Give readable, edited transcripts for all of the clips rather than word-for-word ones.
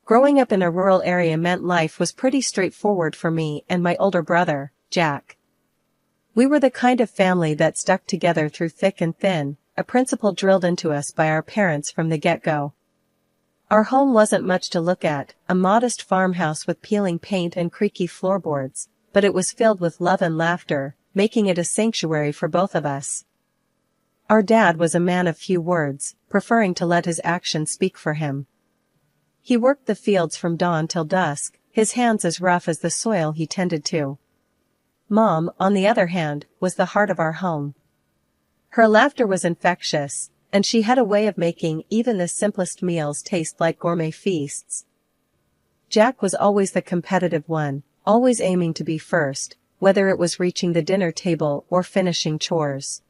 Growing up in a rural area meant life was pretty straightforward for me and my older brother, Jack. We were the kind of family that stuck together through thick and thin, a principle drilled into us by our parents from the get-go. Our home wasn't much to look at, a modest farmhouse with peeling paint and creaky floorboards, but it was filled with love and laughter, making it a sanctuary for both of us. Our dad was a man of few words, preferring to let his actions speak for him. He worked the fields from dawn till dusk, his hands as rough as the soil he tended to. Mom, on the other hand, was the heart of our home. Her laughter was infectious, and she had a way of making even the simplest meals taste like gourmet feasts. Jack was always the competitive one, always aiming to be first, whether it was reaching the dinner table or finishing chores.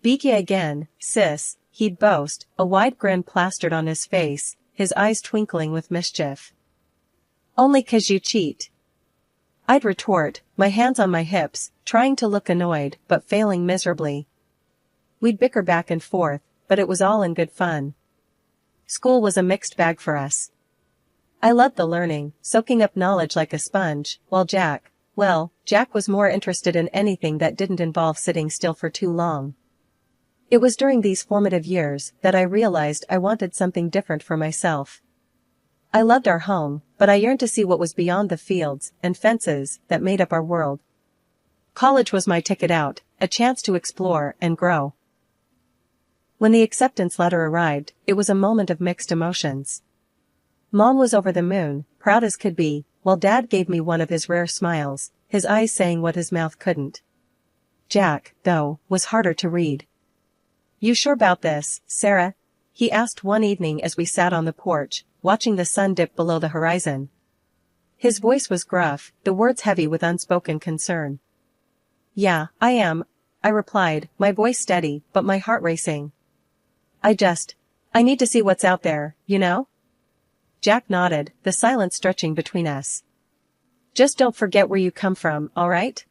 "Beat ya again, sis," he'd boast, a wide grin plastered on his face, his eyes twinkling with mischief. "Only 'cause you cheat." I'd retort, my hands on my hips, trying to look annoyed but failing miserably. We'd bicker back and forth, but it was all in good fun. School was a mixed bag for us. I loved the learning, soaking up knowledge like a sponge, while Jack was more interested in anything that didn't involve sitting still for too long. It was during these formative years that I realized I wanted something different for myself. I loved our home, but I yearned to see what was beyond the fields and fences that made up our world. College was my ticket out, a chance to explore and grow. When the acceptance letter arrived, it was a moment of mixed emotions. Mom was over the moon, proud as could be, while Dad gave me one of his rare smiles, his eyes saying what his mouth couldn't. Jack, though, was harder to read. "You sure 'bout this, Sarah?" he asked one evening as we sat on the porch, watching the sun dip below the horizon. His voice was gruff, the words heavy with unspoken concern. "Yeah, I am," I replied, my voice steady, but my heart racing. I need to see what's out there, you know?" Jack nodded, the silence stretching between us. "Just don't forget where you come from, all right?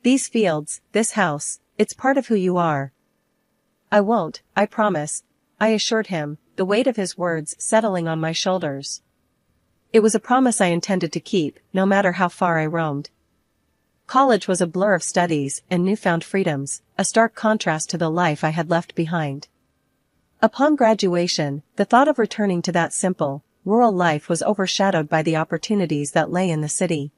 These fields, this house, it's part of who you are." "I won't, I promise," I assured him, the weight of his words settling on my shoulders. It was a promise I intended to keep, no matter how far I roamed. College was a blur of studies and newfound freedoms, a stark contrast to the life I had left behind. Upon graduation, the thought of returning to that simple, rural life was overshadowed by the opportunities that lay in the city.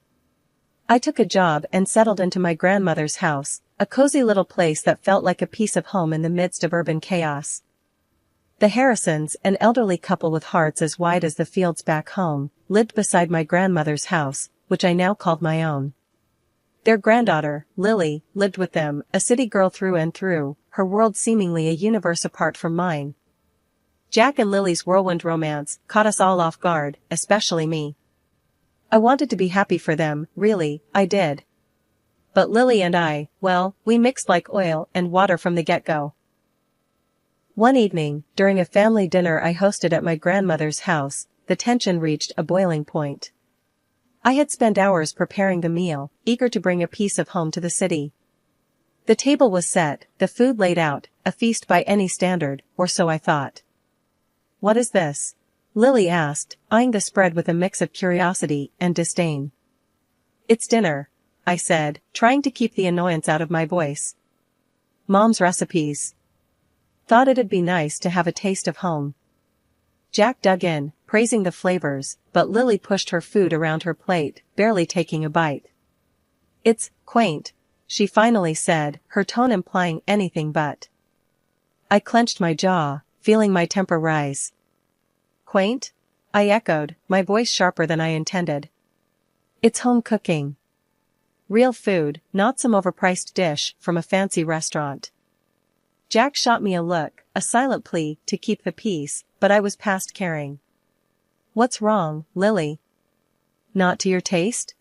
I took a job and settled into my grandmother's house, a cozy little place that felt like a piece of home in the midst of urban chaos. The Harrisons, an elderly couple with hearts as wide as the fields back home, lived beside my grandmother's house, which I now called my own. Their granddaughter, Lily, lived with them, a city girl through and through, her world seemingly a universe apart from mine. Jack and Lily's whirlwind romance caught us all off guard, especially me. I wanted to be happy for them, really, I did. But Lily and I, we mixed like oil and water from the get-go. One evening, during a family dinner I hosted at my grandmother's house, the tension reached a boiling point. I had spent hours preparing the meal, eager to bring a piece of home to the city. The table was set, the food laid out, a feast by any standard, or so I thought. "What is this?" Lily asked, eyeing the spread with a mix of curiosity and disdain. "It's dinner," I said, trying to keep the annoyance out of my voice. "Mom's recipes. Thought it'd be nice to have a taste of home." Jack dug in, praising the flavors, but Lily pushed her food around her plate, barely taking a bite. "It's quaint," she finally said, her tone implying anything but. I clenched my jaw, feeling my temper rise. "Quaint?" I echoed, my voice sharper than I intended. "It's home cooking. Real food, not some overpriced dish from a fancy restaurant." Jack shot me a look, a silent plea to keep the peace, but I was past caring. "What's wrong, Lily? Not to your taste?"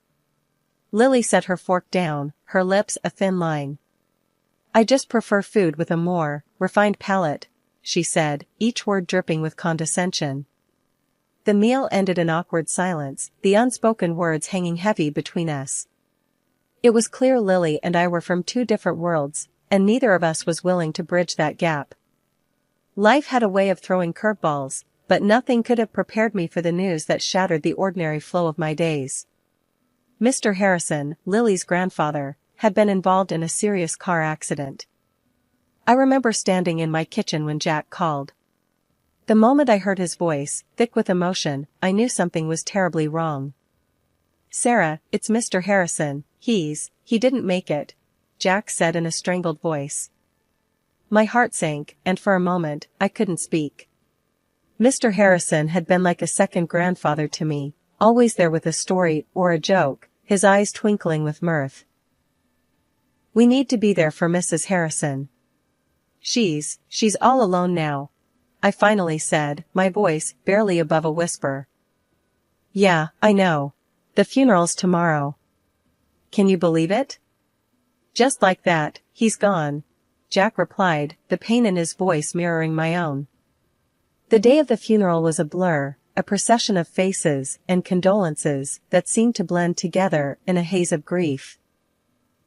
Lily set her fork down, her lips a thin line. "I just prefer food with a more refined palate," she said, each word dripping with condescension. The meal ended in awkward silence, the unspoken words hanging heavy between us. It was clear Lily and I were from two different worlds, and neither of us was willing to bridge that gap. Life had a way of throwing curveballs, but nothing could have prepared me for the news that shattered the ordinary flow of my days. Mr. Harrison, Lily's grandfather, had been involved in a serious car accident. I remember standing in my kitchen when Jack called. The moment I heard his voice, thick with emotion, I knew something was terribly wrong. "Sarah, it's Mr. Harrison, he didn't make it," Jack said in a strangled voice. My heart sank, and for a moment, I couldn't speak. Mr. Harrison had been like a second grandfather to me, always there with a story or a joke, his eyes twinkling with mirth. "We need to be there for Mrs. Harrison. She's all alone now," I finally said, my voice barely above a whisper. "Yeah, I know. The funeral's tomorrow. Can you believe it?" "Just like that, he's gone," Jack replied, the pain in his voice mirroring my own. The day of the funeral was a blur, a procession of faces and condolences that seemed to blend together in a haze of grief.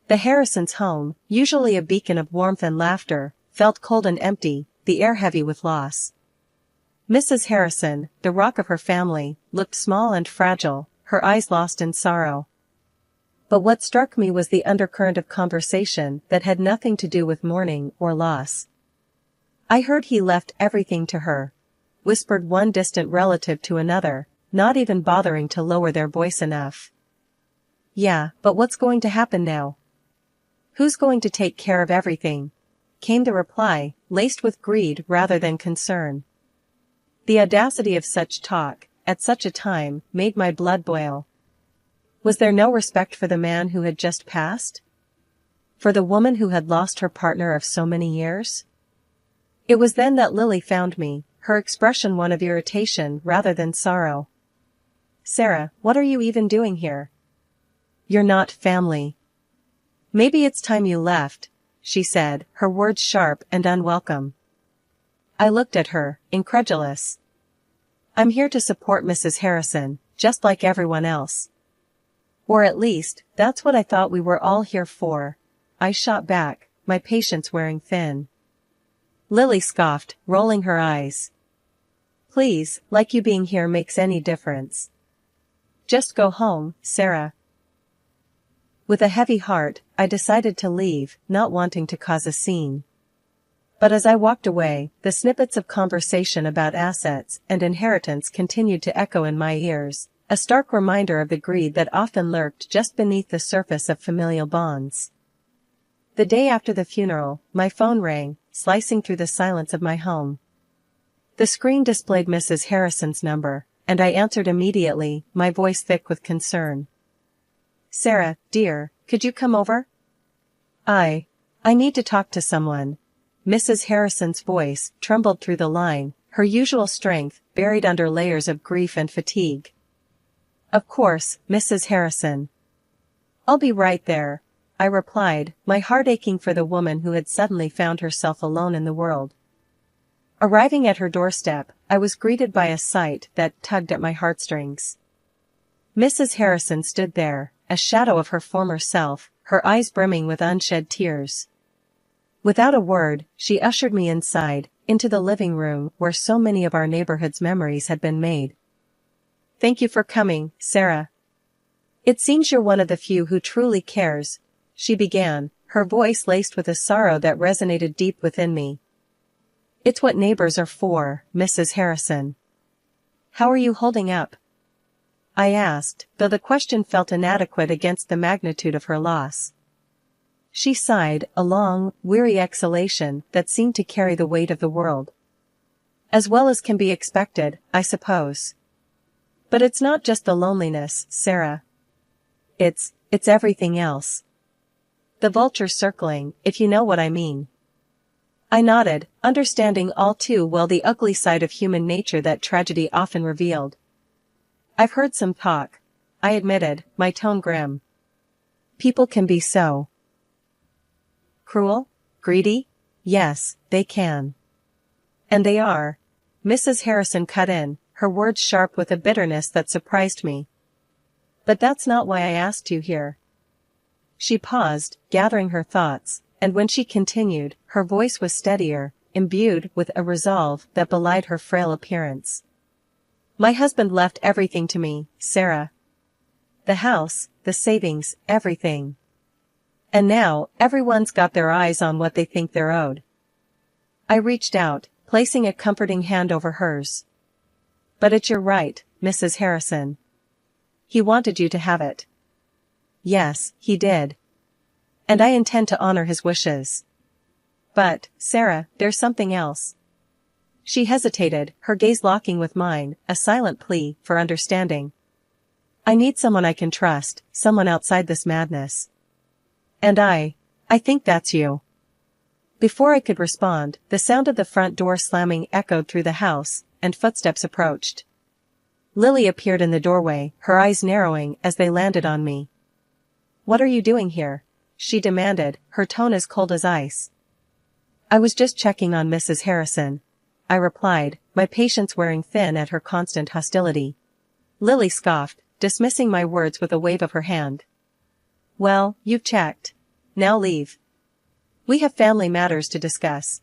The Harrisons' home, usually a beacon of warmth and laughter, felt cold and empty, the air heavy with loss. Mrs. Harrison, the rock of her family, looked small and fragile, her eyes lost in sorrow. But what struck me was the undercurrent of conversation that had nothing to do with mourning or loss. "I heard he left everything to her," whispered one distant relative to another, not even bothering to lower their voice enough. "Yeah, but what's going to happen now? Who's going to take care of everything?" came the reply, laced with greed rather than concern. The audacity of such talk, at such a time, made my blood boil. Was there no respect for the man who had just passed? For the woman who had lost her partner of so many years? It was then that Lily found me, her expression one of irritation rather than sorrow. "Sarah, what are you even doing here? You're not family. Maybe it's time you left," she said, her words sharp and unwelcome. I looked at her, incredulous. "I'm here to support Mrs. Harrison, just like everyone else. Or at least, that's what I thought we were all here for," I shot back, my patience wearing thin. Lily scoffed, rolling her eyes. "Please, like you being here makes any difference. Just go home, Sarah." With a heavy heart, I decided to leave, not wanting to cause a scene. But as I walked away, the snippets of conversation about assets and inheritance continued to echo in my ears, a stark reminder of the greed that often lurked just beneath the surface of familial bonds. The day after the funeral, my phone rang, slicing through the silence of my home. The screen displayed Mrs. Harrison's number, and I answered immediately, my voice thick with concern. "Sarah, dear, could you come over? I need to talk to someone." Mrs. Harrison's voice trembled through the line, her usual strength buried under layers of grief and fatigue. "Of course, Mrs. Harrison. I'll be right there," I replied, my heart aching for the woman who had suddenly found herself alone in the world. Arriving at her doorstep, I was greeted by a sight that tugged at my heartstrings. Mrs. Harrison stood there, a shadow of her former self, her eyes brimming with unshed tears. Without a word, she ushered me inside, into the living room where so many of our neighborhood's memories had been made. "Thank you for coming, Sarah. It seems you're one of the few who truly cares," she began, her voice laced with a sorrow that resonated deep within me. "It's what neighbors are for, Mrs. Harrison. How are you holding up?" I asked, though the question felt inadequate against the magnitude of her loss. She sighed, a long, weary exhalation that seemed to carry the weight of the world. "As well as can be expected, I suppose. But it's not just the loneliness, Sarah. It's everything else. The vulture circling, if you know what I mean." I nodded, understanding all too well the ugly side of human nature that tragedy often revealed. "I've heard some talk," I admitted, my tone grim. "People can be so cruel, greedy? Yes, they can. And they are," Mrs. Harrison cut in, her words sharp with a bitterness that surprised me. "But that's not why I asked you here." She paused, gathering her thoughts, and when she continued, her voice was steadier, imbued with a resolve that belied her frail appearance. My husband left everything to me, Sarah. The house, the savings, everything. And now, everyone's got their eyes on what they think they're owed. I reached out, placing a comforting hand over hers. But you're right, Mrs. Harrison. He wanted you to have it. Yes, he did. And I intend to honor his wishes. But, Sarah, there's something else. She hesitated, her gaze locking with mine, a silent plea for understanding. I need someone I can trust, someone outside this madness. And I think that's you. Before I could respond, the sound of the front door slamming echoed through the house, and footsteps approached. Lily appeared in the doorway, her eyes narrowing as they landed on me. What are you doing here? She demanded, her tone as cold as ice. I was just checking on Mrs. Harrison, I replied, my patience wearing thin at her constant hostility. Lily scoffed, dismissing my words with a wave of her hand. Well, you've checked. Now leave. We have family matters to discuss.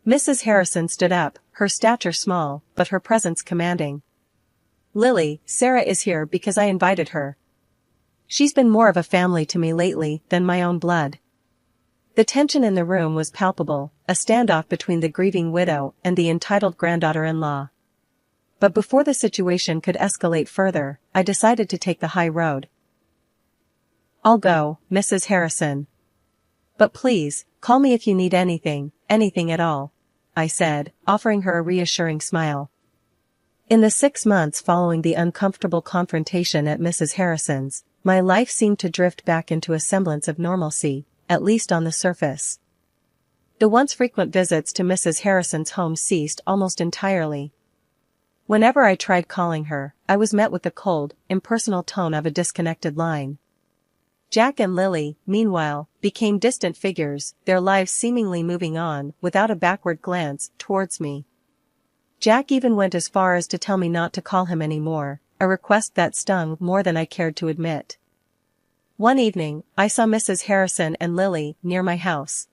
Mrs. Harrison stood up, her stature small, but her presence commanding. Lily, Sarah is here because I invited her. She's been more of a family to me lately than my own blood. The tension in the room was palpable, a standoff between the grieving widow and the entitled granddaughter-in-law. But before the situation could escalate further, I decided to take the high road. I'll go, Mrs. Harrison. But please, call me if you need anything at all, I said, offering her a reassuring smile. In the 6 months following the uncomfortable confrontation at Mrs. Harrison's, my life seemed to drift back into a semblance of normalcy, at least on the surface. The once frequent visits to Mrs. Harrison's home ceased almost entirely. Whenever I tried calling her, I was met with the cold, impersonal tone of a disconnected line. Jack and Lily, meanwhile, became distant figures, their lives seemingly moving on without a backward glance towards me. Jack even went as far as to tell me not to call him anymore, a request that stung more than I cared to admit. One evening, I saw Mrs. Harrison and Lily near my house.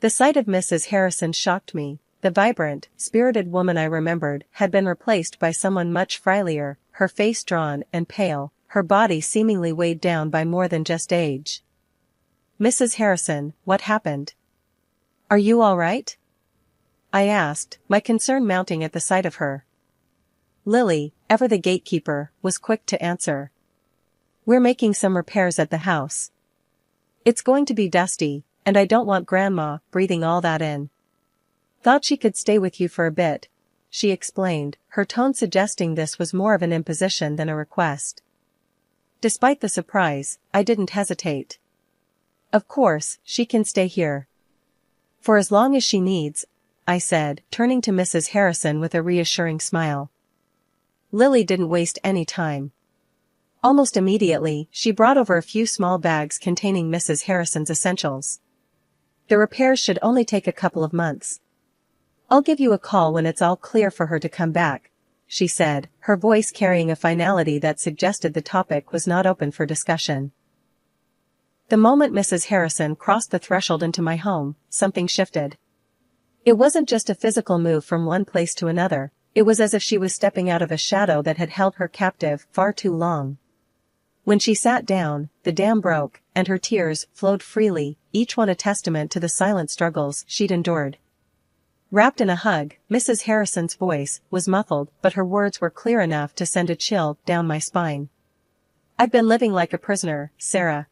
The sight of Mrs. Harrison shocked me. The vibrant, spirited woman I remembered had been replaced by someone much frilier, her face drawn and pale, her body seemingly weighed down by more than just age. Mrs. Harrison, what happened? Are you all right? I asked, my concern mounting at the sight of her. Lily, ever the gatekeeper, was quick to answer. We're making some repairs at the house. It's going to be dusty, and I don't want Grandma breathing all that in. Thought she could stay with you for a bit, she explained, her tone suggesting this was more of an imposition than a request. Despite the surprise, I didn't hesitate. Of course, she can stay here. For as long as she needs, I said, turning to Mrs. Harrison with a reassuring smile. Lily didn't waste any time. Almost immediately, she brought over a few small bags containing Mrs. Harrison's essentials. The repairs should only take a couple of months. I'll give you a call when it's all clear for her to come back, she said, her voice carrying a finality that suggested the topic was not open for discussion. The moment Mrs. Harrison crossed the threshold into my home, something shifted. It wasn't just a physical move from one place to another, it was as if she was stepping out of a shadow that had held her captive far too long. When she sat down, the dam broke, and her tears flowed freely, each one a testament to the silent struggles she'd endured. Wrapped in a hug, Mrs. Harrison's voice was muffled, but her words were clear enough to send a chill down my spine. I've been living like a prisoner, Sarah.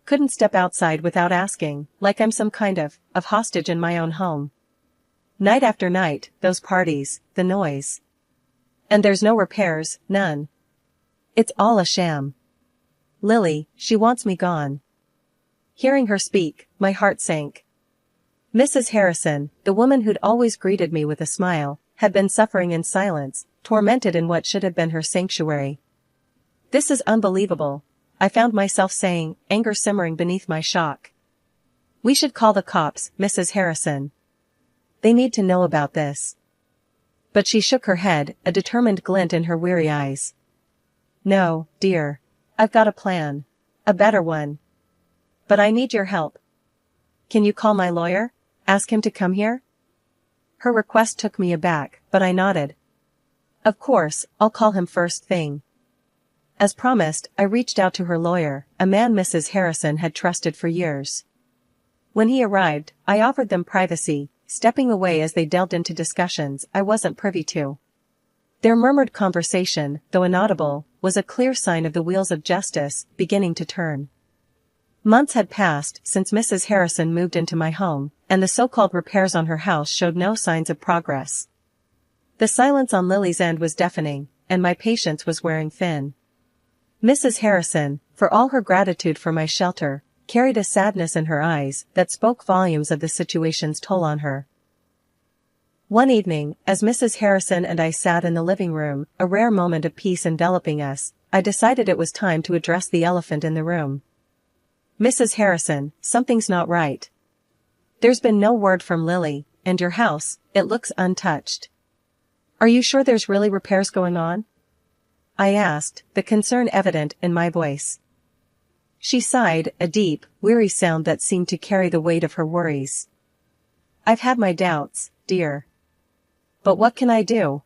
Couldn't step outside without asking, like I'm some kind of hostage in my own home. Night after night, those parties, the noise. And there's no repairs, none. It's all a sham. Lily, she wants me gone. Hearing her speak, my heart sank. Mrs. Harrison, the woman who'd always greeted me with a smile, had been suffering in silence, tormented in what should have been her sanctuary. This is unbelievable, I found myself saying, anger simmering beneath my shock. We should call the cops, Mrs. Harrison. They need to know about this. But she shook her head, a determined glint in her weary eyes. No, dear. I've got a plan. A better one. But I need your help. Can you call my lawyer? Ask him to come here? Her request took me aback, but I nodded. Of course, I'll call him first thing. As promised, I reached out to her lawyer, a man Mrs. Harrison had trusted for years. When he arrived, I offered them privacy, stepping away as they delved into discussions I wasn't privy to. Their murmured conversation, though inaudible, was a clear sign of the wheels of justice beginning to turn. Months had passed since Mrs. Harrison moved into my home, and the so-called repairs on her house showed no signs of progress. The silence on Lily's end was deafening, and my patience was wearing thin. Mrs. Harrison, for all her gratitude for my shelter, carried a sadness in her eyes that spoke volumes of the situation's toll on her. One evening, as Mrs. Harrison and I sat in the living room, a rare moment of peace enveloping us, I decided it was time to address the elephant in the room. Mrs. Harrison, something's not right. There's been no word from Lily, and your house, it looks untouched. Are you sure there's really repairs going on? I asked, the concern evident in my voice. She sighed, a deep, weary sound that seemed to carry the weight of her worries. I've had my doubts, dear. But what can I do?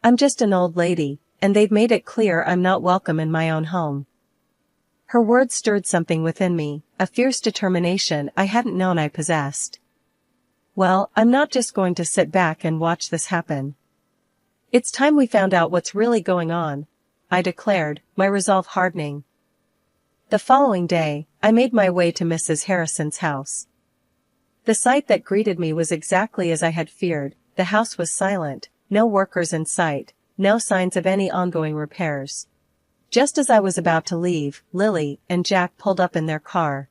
I'm just an old lady, and they've made it clear I'm not welcome in my own home. Her words stirred something within me, a fierce determination I hadn't known I possessed. Well, I'm not just going to sit back and watch this happen. It's time we found out what's really going on, I declared, my resolve hardening. The following day, I made my way to Mrs. Harrison's house. The sight that greeted me was exactly as I had feared. The house was silent, no workers in sight, no signs of any ongoing repairs. Just as I was about to leave, Lily and Jack pulled up in their car.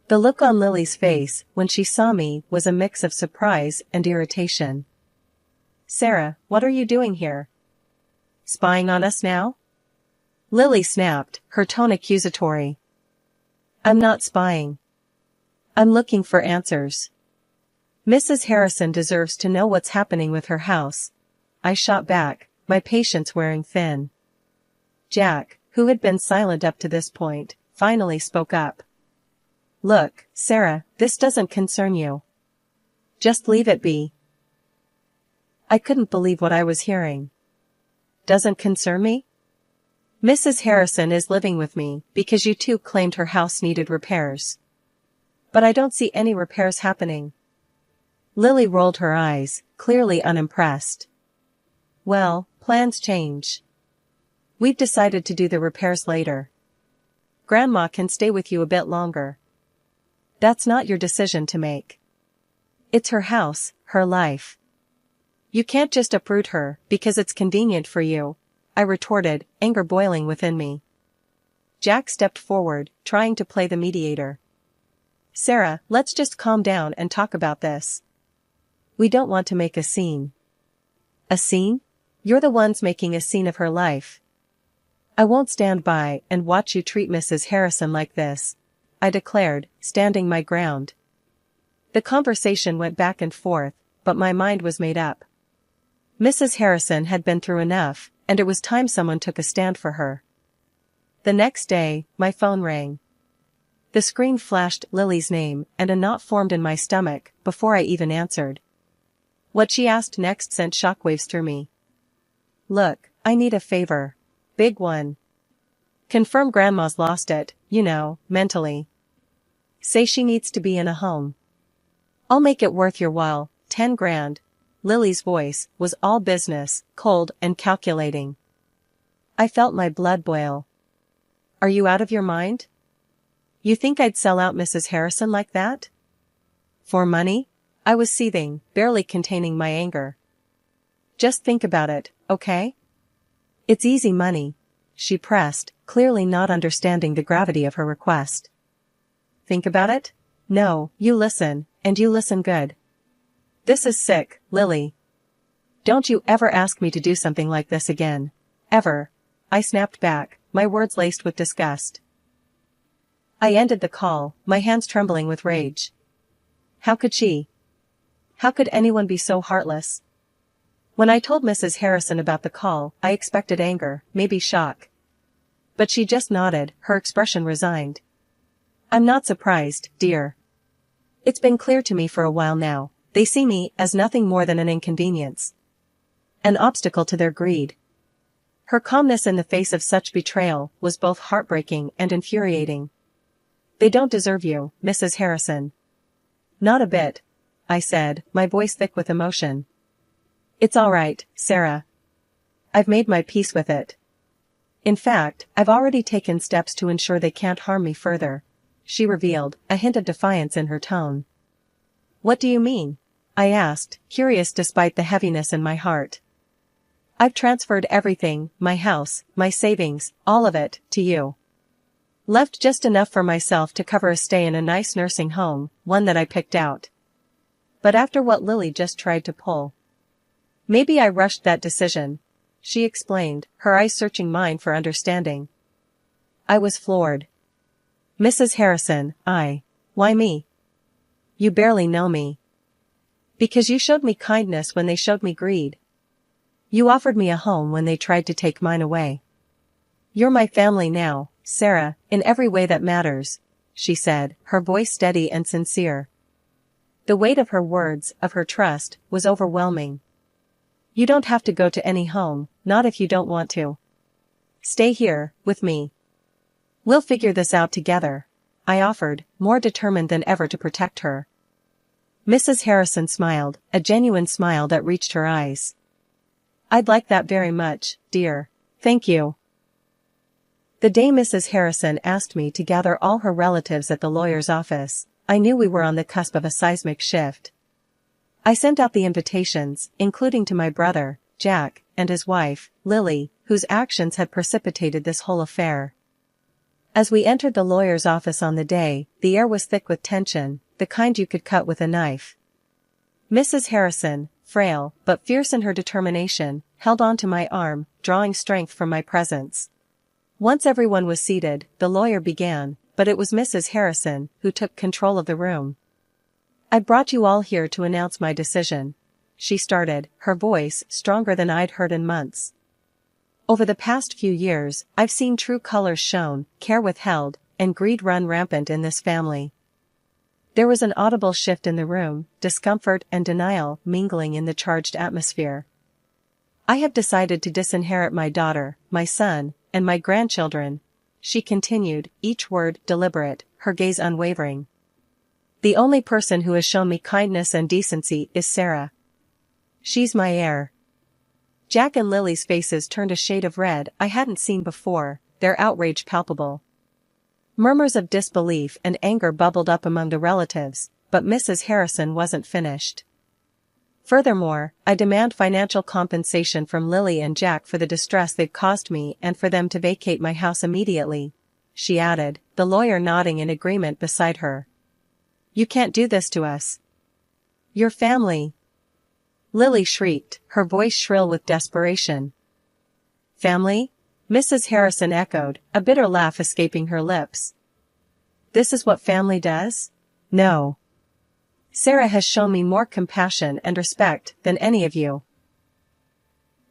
The look on Lily's face when she saw me was a mix of surprise and irritation. Sarah, what are you doing here? Spying on us now? Lily snapped, her tone accusatory. I'm not spying. I'm looking for answers. Mrs. Harrison deserves to know what's happening with her house. I shot back, my patience wearing thin. Jack, who had been silent up to this point, finally spoke up. Look, Sarah, this doesn't concern you. Just leave it be. I couldn't believe what I was hearing. Doesn't concern me? Mrs. Harrison is living with me because you two claimed her house needed repairs. But I don't see any repairs happening. Lily rolled her eyes, clearly unimpressed. Well, plans change. We've decided to do the repairs later. Grandma can stay with you a bit longer. That's not your decision to make. It's her house, her life. You can't just uproot her because it's convenient for you, I retorted, anger boiling within me. Jack stepped forward, trying to play the mediator. Sarah, let's just calm down and talk about this. We don't want to make a scene. A scene? You're the ones making a scene of her life. I won't stand by and watch you treat Mrs. Harrison like this, I declared, standing my ground. The conversation went back and forth, but my mind was made up. Mrs. Harrison had been through enough, and it was time someone took a stand for her. The next day, my phone rang. The screen flashed Lily's name, and a knot formed in my stomach before I even answered. What she asked next sent shockwaves through me. Look, I need a favor. Big one. Confirm Grandma's lost it, mentally. Say she needs to be in a home. I'll make it worth your while, 10 grand. Lily's voice was all business, cold and calculating. I felt my blood boil. Are you out of your mind? You think I'd sell out Mrs. Harrison like that? For money? I was seething, barely containing my anger. Just think about it, okay? It's easy money, she pressed, clearly not understanding the gravity of her request. Think about it? No, you listen, and you listen good. This is sick, Lily. Don't you ever ask me to do something like this again. Ever. I snapped back, my words laced with disgust. I ended the call, my hands trembling with rage. How could she? How could anyone be so heartless? When I told Mrs. Harrison about the call, I expected anger, maybe shock. But she just nodded, her expression resigned. I'm not surprised, dear. It's been clear to me for a while now, they see me as nothing more than an inconvenience. An obstacle to their greed. Her calmness in the face of such betrayal was both heartbreaking and infuriating. They don't deserve you, Mrs. Harrison. Not a bit, I said, my voice thick with emotion. It's all right, Sarah. I've made my peace with it. In fact, I've already taken steps to ensure they can't harm me further, she revealed, a hint of defiance in her tone. What do you mean? I asked, curious despite the heaviness in my heart. I've transferred everything, my house, my savings, all of it, to you. Left just enough for myself to cover a stay in a nice nursing home, one that I picked out. But after what Lily just tried to pull. Maybe I rushed that decision, she explained, her eyes searching mine for understanding. I was floored. Mrs. Harrison, why me? You barely know me. Because you showed me kindness when they showed me greed. You offered me a home when they tried to take mine away. You're my family now, Sarah, in every way that matters, she said, her voice steady and sincere. The weight of her words, of her trust, was overwhelming. You don't have to go to any home, not if you don't want to. Stay here, with me. We'll figure this out together, I offered, more determined than ever to protect her. Mrs. Harrison smiled, a genuine smile that reached her eyes. I'd like that very much, dear. Thank you. The day Mrs. Harrison asked me to gather all her relatives at the lawyer's office, I knew we were on the cusp of a seismic shift. I sent out the invitations, including to my brother, Jack, and his wife, Lily, whose actions had precipitated this whole affair. As we entered the lawyer's office on the day, the air was thick with tension, the kind you could cut with a knife. Mrs. Harrison, frail, but fierce in her determination, held on to my arm, drawing strength from my presence. Once everyone was seated, the lawyer began, but it was Mrs. Harrison who took control of the room. I brought you all here to announce my decision, she started, her voice stronger than I'd heard in months. Over the past few years, I've seen true colors shown, care withheld, and greed run rampant in this family. There was an audible shift in the room, discomfort and denial mingling in the charged atmosphere. I have decided to disinherit my daughter, my son, and my grandchildren, she continued, each word deliberate, her gaze unwavering. The only person who has shown me kindness and decency is Sarah. She's my heir. Jack and Lily's faces turned a shade of red I hadn't seen before, their outrage palpable. Murmurs of disbelief and anger bubbled up among the relatives, but Mrs. Harrison wasn't finished. Furthermore, I demand financial compensation from Lily and Jack for the distress they've caused me and for them to vacate my house immediately, she added, the lawyer nodding in agreement beside her. You can't do this to us. Your family. Lily shrieked, her voice shrill with desperation. Family? Mrs. Harrison echoed, a bitter laugh escaping her lips. This is what family does? No. Sarah has shown me more compassion and respect than any of you.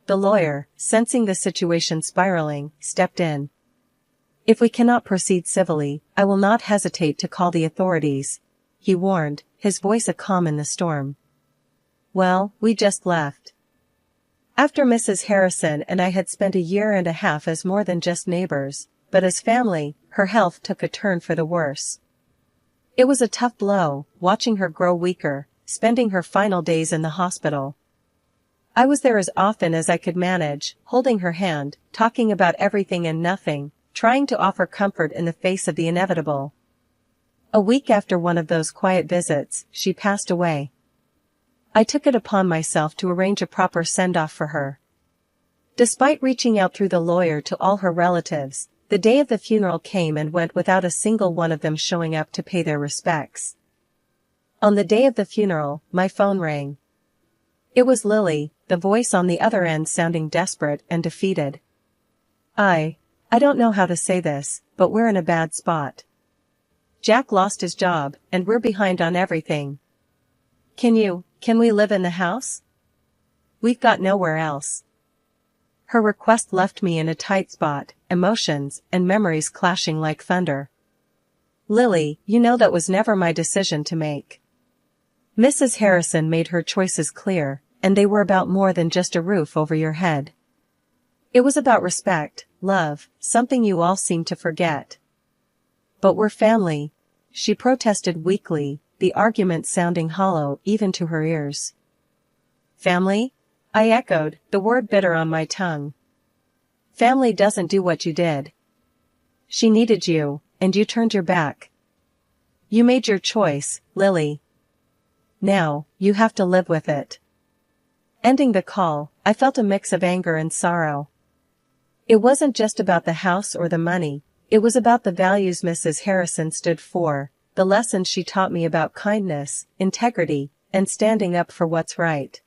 The lawyer, sensing the situation spiraling, stepped in. If we cannot proceed civilly, I will not hesitate to call the authorities, he warned, his voice a calm in the storm. Well, we just left. After Mrs. Harrison and I had spent a year and a half as more than just neighbors, but as family, her health took a turn for the worse. It was a tough blow, watching her grow weaker, spending her final days in the hospital. I was there as often as I could manage, holding her hand, talking about everything and nothing, trying to offer comfort in the face of the inevitable. A week after one of those quiet visits, she passed away. I took it upon myself to arrange a proper send-off for her. Despite reaching out through the lawyer to all her relatives, the day of the funeral came and went without a single one of them showing up to pay their respects. On the day of the funeral, my phone rang. It was Lily, the voice on the other end sounding desperate and defeated. I don't know how to say this, but we're in a bad spot. Jack lost his job, and we're behind on everything. Can we live in the house? We've got nowhere else. Her request left me in a tight spot, emotions and memories clashing like thunder. Lily, you know that was never my decision to make. Mrs. Harrison made her choices clear, and they were about more than just a roof over your head. It was about respect, love, something you all seem to forget. But we're family, she protested weakly, the argument sounding hollow even to her ears. Family? I echoed, the word bitter on my tongue. Family doesn't do what you did. She needed you, and you turned your back. You made your choice, Lily. Now, you have to live with it. Ending the call, I felt a mix of anger and sorrow. It wasn't just about the house or the money, it was about the values Mrs. Harrison stood for, the lessons she taught me about kindness, integrity, and standing up for what's right.